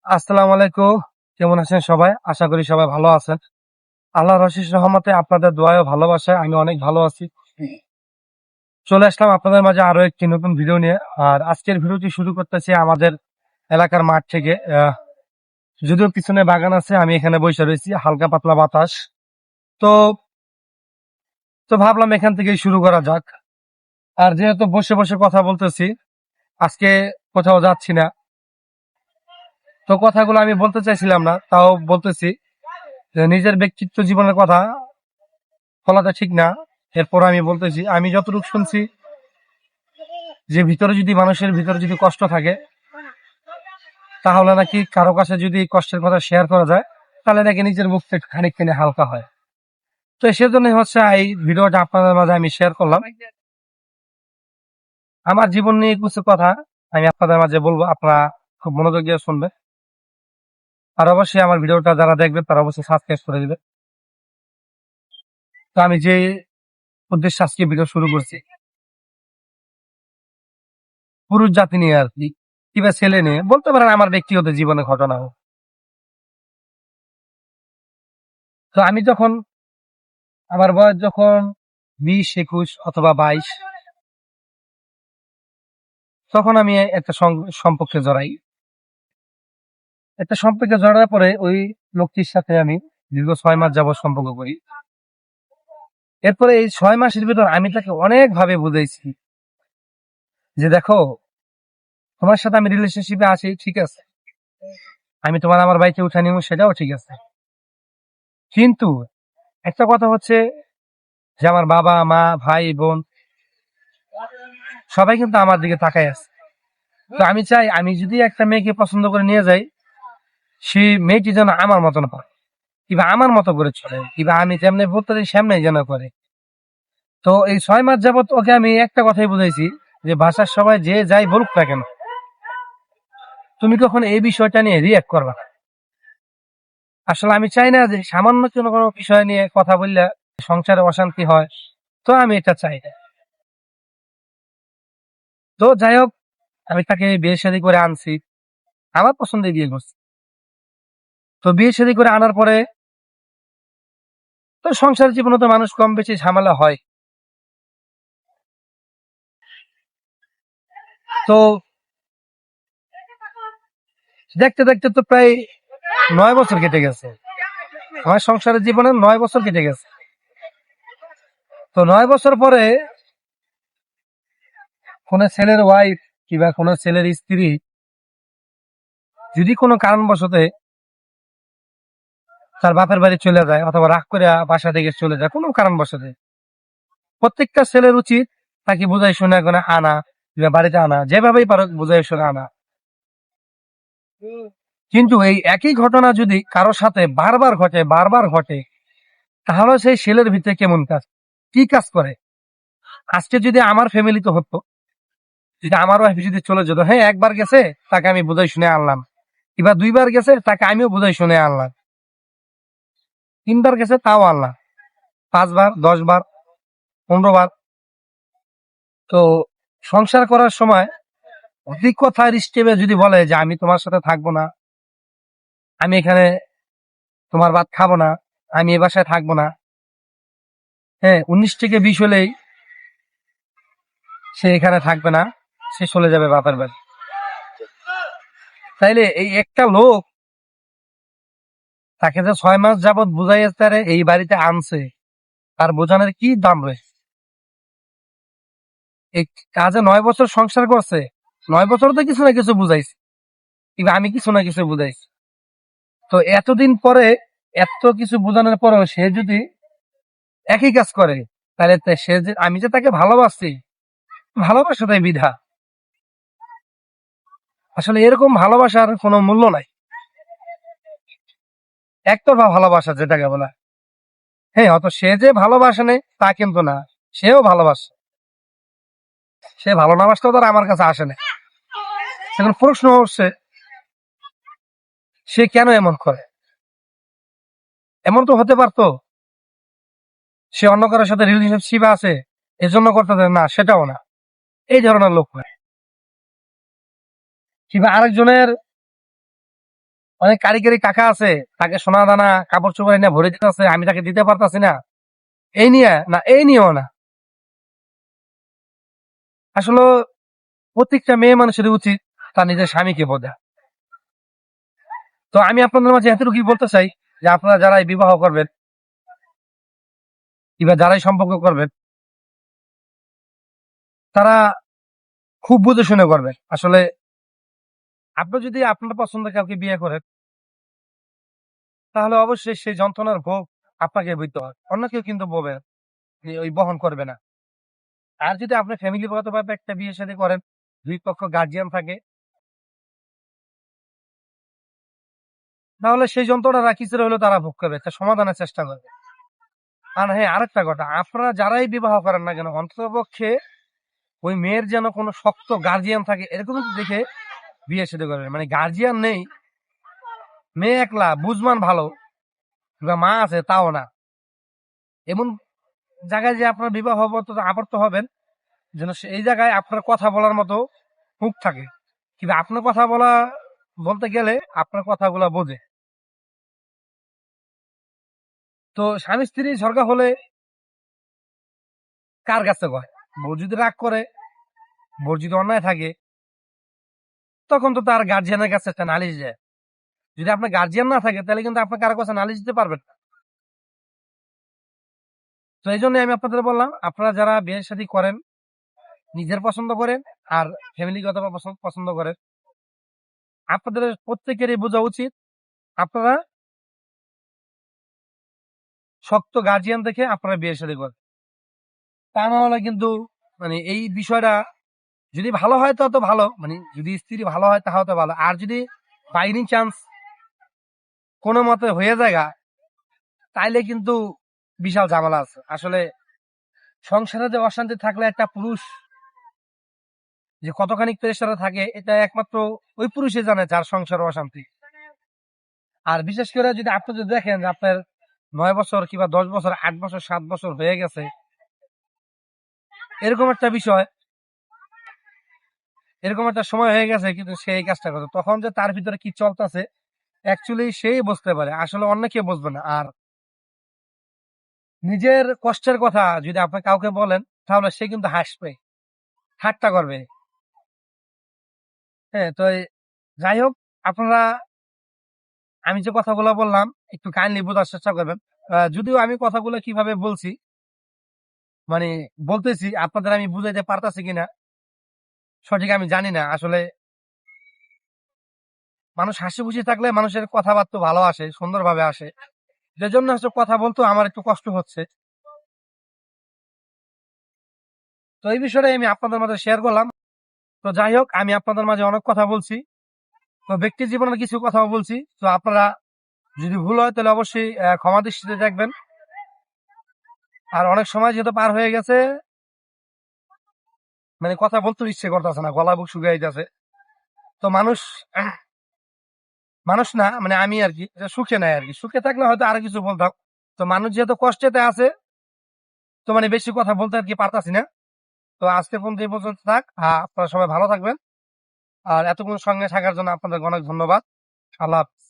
আসসালামু আলাইকুম। কেমন আছেন সবাই? আশা করি সবাই ভালো আছেন। আল্লাহর অশেষ রহমতে আপনাদের দোয়ায় ও ভালোবাসায় আমি অনেক ভালো আছি। চলে আসলাম আপনাদের মাঝে আরো একটি নতুন ভিডিও নিয়ে। আর আজকের ভিডিওটি শুরু করতেছি আমাদের এলাকার মাঠ থেকে। যদিও পিছনে বাগান আছে, আমি এখানে বসে রয়েছি, হালকা পাতলা বাতাস। তো তো ভাবলাম এখান থেকেই শুরু করা যাক। আর যেহেতু বসে বসে কথা বলতেছি, আজকে কোথাও যাচ্ছি না, তো কথাগুলো আমি বলতে চাইছিলাম না, তাও বলতেছি যে নিজের ব্যক্তিত্ব জীবনের কথা বলাটা ঠিক না। এরপর আমি বলতেছি, আমি যতটুকু শুনছি যে মানুষের ভিতরে যদি কষ্ট থাকে, তাহলে নাকি কারো কাছে যদি কষ্টের কথা শেয়ার করা যায়, তাহলে নাকি নিজের মুখ থেকে খানিকখানি হালকা হয়। তো সেজন্য হচ্ছে এই ভিডিওটা আপনাদের মাঝে আমি শেয়ার করলাম। আমার জীবন নিয়ে কিছু কথা আমি আপনাদের মাঝে বলবো, আপনারা খুব মনোযোগ দিয়ে শুনবে। আর অবশ্যই আমার ভিডিওটা যারা দেখবে তারা অবশ্যই সাবস্ক্রাইব করে দিবে। তো আমি যে উদ্দেশ্যে আজকে ভিডিও শুরু করছি, পুরুষ জাতি নিয়ে আর কি, কিংবা ছেলে নিয়ে বলতে পারেন, আমার ব্যক্তিগত জীবনে ঘটনা হোক। তো আমি যখন, আমার বয়স যখন 20, 21 অথবা 22, তখন আমি একটা সম্পর্কে জড়াই। একটা সম্পর্কে জড়ার পরে ওই লোকটির সাথে আমি দীর্ঘ 6 মাস যাবত সম্পর্ক করি। এরপরে এই 6 মাসের ভিতর আমি তাকে অনেক ভাবে বুঝাইছি যে দেখো, তোমার সাথে আমি রিলেশনশিপে আছি, ঠিক আছে, আমি তোমার আমার বাড়িতে উঠে নিব, সেটাও ঠিক আছে, কিন্তু একটা কথা হচ্ছে যে আমার বাবা মা ভাই বোন সবাই কিন্তু আমার দিকে তাকায় আছে। তো আমি চাই, আমি যদি একটা মেয়েকে পছন্দ করে নিয়ে যাই, সেই মেয়েটি যেন আমার মতন পায়, কিংবা আমার মতো করে চলে, কিংবা আমি যেমনি বলতে চাই সেমনি যেন করে। তো এই 6 মাস যাবত ওকে আমি একটা কথাই বুঝাইছি যে বাসার সবাই যে যাই বলুক না কেন, তুমি কখনো এই বিষয়টা নিয়ে রিয়াক্ট করবা না। আসলে আমি চাই না যে সামান্য কোনো বিষয় নিয়ে কথা বললে সংসারে অশান্তি হয়। তো আমি এটা চাই না। তো যাই হোক, আমি তাকে বিয়ে শাদী করে আনছি, আমার পছন্দে বিয়ে করছি। তো বিয়ে শাদী করে আনার পরে তো সংসার জীবনে তো মানুষ কম বেশি ঝামেলা হয়। তো দেখতে দেখতে তো প্রায় 9 বছর কেটে গেছে, আমার সংসারের জীবনে 9 বছর কেটে গেছে। তো 9 বছর পরে কোন ছেলের ওয়াইফ কিংবা কোন ছেলের স্ত্রী যদি কোনো কারণবশতে তার বাপের বাড়ি চলে যায় অথবা রাগ করে বাসা থেকে চলে যায় কোনো কারণবশতে, প্রত্যেকটা ছেলের উচিত তাকে বুঝাই শুনে করে আনা, কিংবা বাড়িতে আনা, যেভাবেই পারো বুঝাই শুনে আনা। কিন্তু এই একই ঘটনা যদি কারো সাথে বারবার ঘটে, তাহলে সেই ছেলের ভিতরে কেমন কাজ, কি কাজ করে। আজকে যদি আমার ফ্যামিলিতে হতো, যদি আমার ওয়াইফ যদি চলে যেত, হ্যাঁ একবার গেছে তাকে আমি বুঝাই শুনে আনলাম, কিংবা 2বার গেছে তাকে আমিও বুঝাই শুনে আনলাম, 3বার গেছে তাও আনলাম, 5বার 10বার 15বার। তো সংসার করার সময় অধিক কথার স্টেপে যদি বলে যে আমি তোমার সাথে থাকবো না, আমি এখানে তোমার ভাত খাবো না, আমি এ বাসায় থাকবো না, হ্যাঁ 19 থেকে 20 হলেই সে এখানে থাকবে না, সে চলে যাবে বাপের বাড়ি। তাইলে এই একটা লোক তাকে যে 6 মাস যাবত বুঝাইয়া তারে এই বাড়িতে আনছে, তার বোঝানোর কি দাম রয়েছে। এই কাজে 9 বছর সংসার করছে, 9 বছর তো কিছু না কিছু বুঝাইছে, কিংবা আমি কিছু না কিছু বুঝাইছি। তো এতদিন পরে এত কিছু বোঝানোর পরেও সে যদি একই কাজ করে, তাহলে সে যে, আমি যে তাকে ভালোবাসছি, ভালোবাসাটাই বিধা। আসলে এরকম ভালোবাসার কোনো মূল্য নাই, একতরফা ভালোবাসা যেটাকে বলা। হ্যাঁ, অত সে যে ভালোবাসে নেই তা কিন্তু না, সেও ভালোবাসে, সে ভালো না বাসতেও তার আমার কাছে আসে না। এখন প্রশ্ন হচ্ছে সে কেন এমন করে। এমন তো হতে পারতো সে অন্য কারোর সাথে রিলেশনশিপ আছে এজন্য করতেছে, না সেটাও না, এই ধরনের লোক না। কিংবা আরেকজনের অনেক কারিগরি কাকা আছে, তাকে সোনা দানা কাপড় চোপড় এনে ভরে দিতে আছে, আমি তাকে দিতে পারতাছি না, এই নিয়ে না, এই নিয়েও না। আসলে প্রত্যেকটা মেয়ে মানুষের উচিত তার নিজের স্বামীকে বোঝা। তো আমি আপনাদের মাঝে এতটুকুই বলতে চাই যে আপনারা যারাই বিবাহ করবেন কিংবা যারাই সম্পর্ক করবেন, তারা খুব বুঝে শুনে করবেন। আসলে আপনি যদি আপনার পছন্দের কাউকে বিয়ে করেন, তাহলে অবশ্যই সেই যন্ত্রণার ভোগ আপনাকে বইতে হয়, অন্য কেউ কিন্তু বলবে ওই বহন করবে না। আর যদি আপনি ফ্যামিলিগত ভাবে একটা বিয়ে শাদী করেন, দুই পক্ষ গার্জিয়ান থাকে, তাহলে সেই যন্ত্রণাটা কিছুটা হলেও তারা ভোগ করবে, একটা সমাধানের চেষ্টা করবে। আর হ্যাঁ, আরেকটা কথা, আপনারা যারাই বিবাহ করেন না কেন, অন্তত পক্ষে ওই মেয়ের যেন কোনো শক্ত গার্জিয়ান থাকে এরকম একটু দেখে বিয়ে শাদী করবেন। মানে গার্জিয়ান নেই, মেয়ে একলা, বুঝমান ভালো কিংবা মা আছে তাও না, এমন জায়গায় যে আপনার বিবাহ আবদ্ধ হবেন, যেন এই জায়গায় আপনার কথা বলার মতো মুখ থাকে, কিন্তু আপনার কথা বলতে গেলে আপনার কথাগুলা বোঝে। তো স্বামী স্ত্রী ঝগড়া হলে কার কাছে কয়? বউ যদি রাগ করে, বউ যদি অন্যায় থাকে, তখন তো তার গার্জিয়ানের কাছে একটা নালিশ যায়। যদি আপনার গার্জিয়ান না থাকে, তাহলে কিন্তু আপনি কারো কাছে নালিশ দিতে পারবেন না। তো এই জন্য আমি আপনাদের বললাম, আপনারা যারা বিয়ে শাদী করেন, নিজের পছন্দ করেন আর ফ্যামিলিগত পছন্দ করেন, আপনাদের প্রত্যেকেরই বোঝা উচিত আপনারা শক্ত গার্জিয়ান দেখে আপনারা বিয়ে শাদী করেন। তা না হলে কিন্তু মানে এই বিষয়টা যদি ভালো হয় তত ভালো, মানে যদি স্ত্রী ভালো হয় তাহলে তো ভালো। আর যদি বাই এনি চান্স কোনো মতে হয়ে যায়, তাইলে কিন্তু বিশাল ঝামেলা আছে। আসলে সংসারে যে অশান্তি থাকলে একটা পুরুষ যে কতখানি প্রেসারে থাকে, এটা একমাত্র ওই পুরুষই জানে যার সংসারে অশান্তি। আর বিশেষ করে যদি আপনি যদি দেখেন যে আপনার 9 বছর কিংবা 10 বছর, 8 বছর, 7 বছর হয়ে গেছে, এরকম একটা বিষয়, এরকম একটা সময় হয়ে গেছে, কিন্তু সে এই কাজটা করে, তখন যে তার ভিতরে কি চলতেছে অ্যাকচুয়ালি সেই বুঝতে পারে, আসলে অন্য কেউ বুঝবে না। আর নিজের কষ্টের কথা যদি আপনি কাউকে বলেন, তাহলে সে কিন্তু হাসবে, ঠাট্টা করবে। হ্যাঁ, তো যাই হোক, আপনারা আমি যে কথাগুলো বললাম একটু কাইন্ডলি বোঝার চেষ্টা করবেন। যদিও আমি কথাগুলো কিভাবে বলছি, মানে বলতেছি, আপনাদের আমি বুঝাইতে পারতাছি কিনা সঠিক আমি জানি না। আসলে মানুষ হাসি খুশি থাকলে মানুষের কথাবার্তা ভালো আসে, সুন্দরভাবে আসে, যে জন্য হচ্ছে কথা বলতো আমার একটু কষ্ট হচ্ছে। তো এই বিষয়টা আমি আপনাদের মাঝে শেয়ার করলাম। তো যাই হোক, আমি আপনাদের মাঝে অনেক কথা বলছি, তো ব্যক্তি জীবনের কিছু কথাও বলছি। তো আপনারা যদি ভুল হয় তাহলে অবশ্যই ক্ষমা দৃষ্টিতে দেখবেন। আর অনেক সময় যেহেতু পার হয়ে গেছে, মানে কথা বলতে ইচ্ছে করতেছে না, গলা বুক শুকিয়ে যাচ্ছে। তো মানুষ মানুষ না, মানে আমি আর কি, যে সুখে নাই আর কি, সুখে থাকলে হয়তো আরো কিছু বলতাম। তো মানুষ যেহেতু কষ্টেতে আছে, তো মানে বেশি কথা বলতে আর কি পারতাছি না। তো আজকে পর্যন্ত এই পর্যন্ত থাক। আপনারা সবাই ভালো থাকবেন। আর এতক্ষণ সঙ্গে থাকার জন্য আপনাদের অনেক ধন্যবাদ। আল্লাহ হাফেজ।